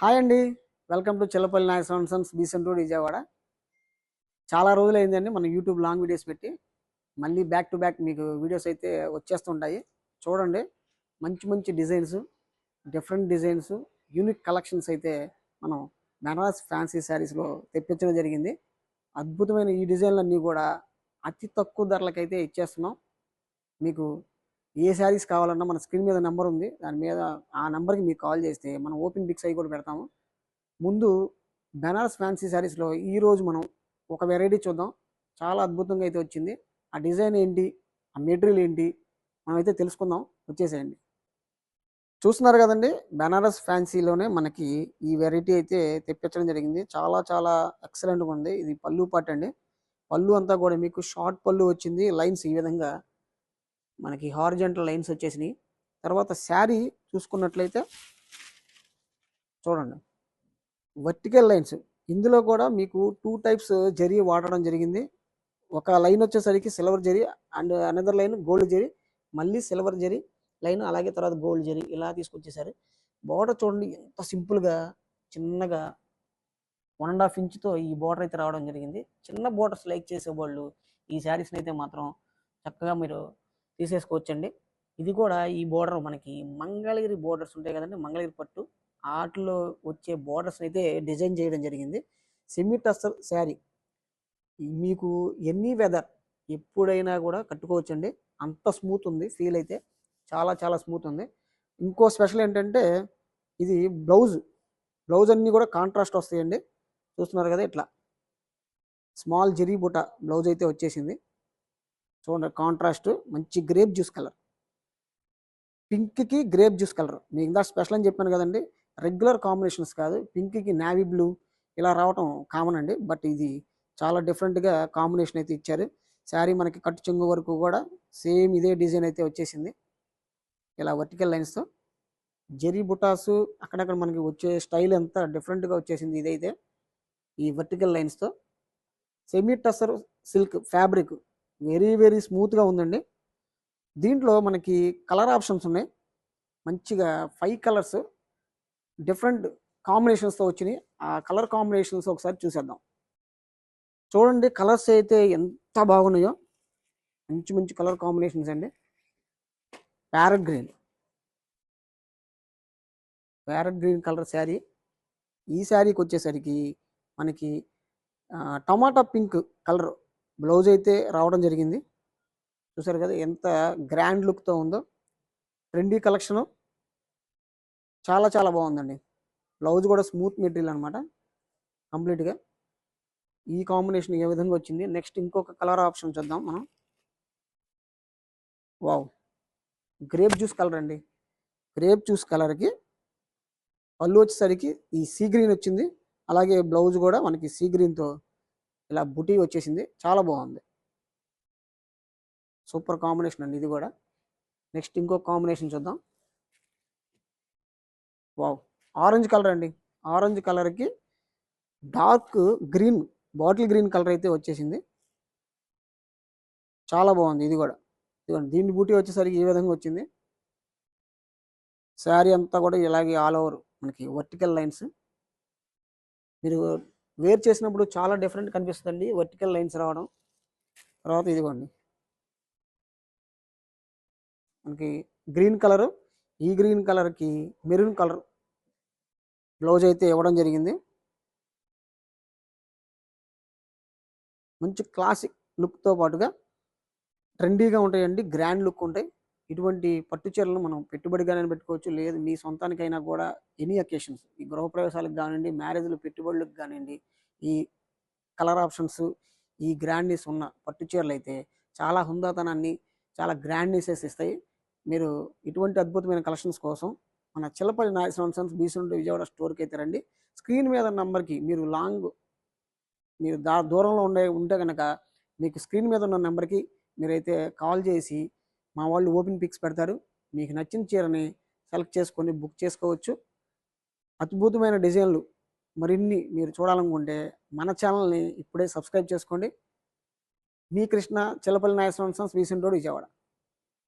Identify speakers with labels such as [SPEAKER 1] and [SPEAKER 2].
[SPEAKER 1] Hi అండి. Welcome to Chillapalli Nageswararao sons Besant road Vijayawada. చాలా రోజులైందండి మనం యూట్యూబ్ లాంగ్ వీడియోస్ పెట్టి. మళ్ళీ బ్యాక్ టు బ్యాక్ మీకు వీడియోస్ అయితే వచ్చేస్తుంటాయి. చూడండి, మంచి మంచి designs, different designs, unique collections అయితే మనం బెనారస్ ఫ్యాన్సీ శారీస్లో తెప్పించడం జరిగింది. అద్భుతమైన ఈ డిజైన్లన్నీ కూడా అతి తక్కువ ధరలకైతే ఇచ్చేస్తున్నాం. మీకు ఏ శారీస్ కావాలన్నా మన స్క్రీన్ మీద నెంబర్ ఉంది, దాని మీద ఆ నెంబర్కి మీకు కాల్ చేస్తే మనం ఓపెన్ పిక్స్ అవి కూడా పెడతాము. ముందు బెనారస్ ఫ్యాన్సీ శారీస్లో ఈరోజు మనం ఒక వెరైటీ చూద్దాం. చాలా అద్భుతంగా అయితే వచ్చింది. ఆ డిజైన్ ఏంటి, ఆ మెటీరియల్ ఏంటి, మనం అయితే తెలుసుకుందాం. వచ్చేసేయండి. చూస్తున్నారు కదండి, బెనారస్ ఫ్యాన్సీలోనే మనకి ఈ వెరైటీ అయితే తెప్పించడం జరిగింది. చాలా చాలా ఎక్సలెంట్గా ఉంది. ఇది పళ్ళు పాట అండి. పళ్ళు అంతా కూడా మీకు షార్ట్ పళ్ళు వచ్చింది. లైన్స్ ఈ విధంగా మనకి హారిజంటల్ లైన్స్ వచ్చేసినాయి. తర్వాత శారీ చూసుకున్నట్లయితే చూడండి, వర్టికల్ లైన్స్. ఇందులో కూడా మీకు టూ టైప్స్ జరీ వాడడం జరిగింది. ఒక లైన్ వచ్చేసరికి silver zari and another line gold zari, మళ్ళీ సిల్వర్ జరీ లైన్, అలాగే తర్వాత గోల్డ్ జరీ ఇలా తీసుకొచ్చేసారు. బార్డర్ చూడండి ఎంత సింపుల్గా చిన్నగా 1.5 ఇంచుతో ఈ బార్డర్ అయితే రావడం జరిగింది. చిన్న బార్డర్స్ లైక్ చేసేవాళ్ళు ఈ శారీస్ని అయితే మాత్రం చక్కగా మీరు తీసేసుకోవచ్చండి. ఇది కూడా ఈ బార్డర్ మనకి మంగళగిరి బోర్డర్స్ ఉంటాయి కదండి, మంగళగిరి పట్టు వాటిలో వచ్చే బోర్డర్స్ అయితే డిజైన్ చేయడం జరిగింది. సెమీ టస్సర్ శారీ మీకు ఎనీ వెదర్ ఎప్పుడైనా కూడా కట్టుకోవచ్చండి. అంత స్మూత్ ఉంది, ఫీల్ అయితే చాలా చాలా స్మూత్ ఉంది. ఇంకో స్పెషల్ ఏంటంటే ఇది బ్లౌజ్ బ్లౌజ్ అన్నీ కూడా కాంట్రాస్ట్ వస్తాయండి. చూస్తున్నారు కదా, ఇట్లా స్మాల్ జరీ బుట్ట బ్లౌజ్ అయితే వచ్చేసింది. చూడండి, కాంట్రాస్ట్ మంచి గ్రేప్ జ్యూస్ కలర్, పింక్కి గ్రేప్ జ్యూస్ కలర్. మీకు ఇందా స్పెషల్ అని చెప్పాను కదండి, రెగ్యులర్ కాంబినేషన్స్ కాదు. పింక్కి నావీ బ్లూ ఇలా రావటం కామన్ అండి, బట్ ఇది చాలా డిఫరెంట్గా కాంబినేషన్ అయితే ఇచ్చారు. శారీ మనకి కట్టు చెంగు వరకు కూడా సేమ్ ఇదే డిజైన్ అయితే వచ్చేసింది. ఇలా వర్టికల్ లైన్స్తో జెరీ బుటాసు అక్కడక్కడ మనకి వచ్చే స్టైల్ అంతా డిఫరెంట్గా వచ్చేసింది. ఇదైతే ఈ వర్టికల్ లైన్స్తో semi tussar silk fabric very very స్మూత్గా ఉందండి. దీంట్లో మనకి కలర్ ఆప్షన్స్ ఉన్నాయి. మంచిగా 5 కలర్స్ డిఫరెంట్ కాంబినేషన్స్తో వచ్చినాయి. ఆ కలర్ కాంబినేషన్స్ ఒకసారి చూసేద్దాం. చూడండి, కలర్స్ అయితే ఎంత బాగున్నాయో. మంచి మంచి కలర్ కాంబినేషన్స్ అండి. Parrot green colour sari. ఈ శారీకి వచ్చేసరికి మనకి టమాటా పింక్ కలర్ బ్లౌజ్ అయితే రావడం జరిగింది. చూసారు కదా ఎంత గ్రాండ్ లుక్తో ఉందో. ట్రెండీ కలెక్షను, చాలా చాలా బాగుందండి. బ్లౌజ్ కూడా స్మూత్ మెటీరియల్ అనమాట కంప్లీట్గా. ఈ కాంబినేషన్ ఏ విధంగా వచ్చింది. నెక్స్ట్ ఇంకొక కలర్ ఆప్షన్ చూద్దాం మనం. వావ్, గ్రేప్ జ్యూస్ కలర్ అండి. గ్రేప్ జ్యూస్ కలర్కి పళ్ళు వచ్చేసరికి ఈ సీ గ్రీన్ వచ్చింది. అలాగే బ్లౌజ్ కూడా మనకి సీ గ్రీన్తో ఇలా బుటీ వచ్చేసింది. చాలా బాగుంది, సూపర్ కాంబినేషన్ అండి ఇది కూడా. నెక్స్ట్ ఇంకో కాంబినేషన్ చూద్దాం. వావ్, ఆరెంజ్ కలర్ అండి. ఆరెంజ్ కలర్కి dark green, bottle green colour అయితే వచ్చేసింది. చాలా బాగుంది ఇది కూడా. ఇదిగోండి, దీని బూటీ వచ్చేసరికి ఈ విధంగా వచ్చింది. శారీ అంతా కూడా ఇలాగే ఆల్ ఓవర్ మనకి వర్టికల్ లైన్స్. మీరు వేర్ చేసినప్పుడు చాలా డిఫరెంట్ కనిపిస్తుందండి వర్టికల్ లైన్స్ రావడం. తర్వాత ఇదిగోండి, మనకి గ్రీన్ కలరు, ఈ గ్రీన్ కలర్కి మెరూన్ కలర్ బ్లౌజ్ అయితే ఇవ్వడం జరిగింది. మంచి క్లాసిక్ లుక్తో పాటుగా ట్రెండీగా ఉంటాయండి, గ్రాండ్ లుక్ ఉంటాయి. ఇటువంటి పట్టు చీరలను మనం పెట్టుబడిగానే పెట్టుకోవచ్చు, లేదు మీ సొంతానికైనా కూడా ఎనీ అకేషన్స్, ఈ గృహప్రవేశాలకు కానివ్వండి, మ్యారేజ్లు పెట్టుబడులకు కానివ్వండి, ఈ కలర్ ఆప్షన్స్, ఈ గ్రాండ్నెస్ ఉన్న పట్టు చీరలు అయితే చాలా హుందాతనాన్ని, చాలా గ్రాండ్నెసెస్ ఇస్తాయి. మీరు ఇటువంటి అద్భుతమైన కలెక్షన్స్ కోసం మన చిల్లపల్లి నాగేశ్వరరావు సన్స్ బీసెంట్ విజయవాడ స్టోర్కి అయితే రండి. స్క్రీన్ మీద నంబర్కి మీరు మీరు దూరంలో ఉంటే కనుక మీకు స్క్రీన్ మీద ఉన్న నెంబర్కి మీరైతే కాల్ చేసి మా వాళ్ళు ఓపెన్ పిక్స్ పెడతారు. మీకు నచ్చిన చీరని సెలెక్ట్ చేసుకొని బుక్ చేసుకోవచ్చు. అద్భుతమైన డిజైన్లు మరిన్ని మీరు చూడాలనుకుంటే మన ఛానల్ని ఇప్పుడే సబ్స్క్రైబ్ చేసుకోండి. మీ Krishna, Chillapalli Nageswararao sons Besant road Vijayawada.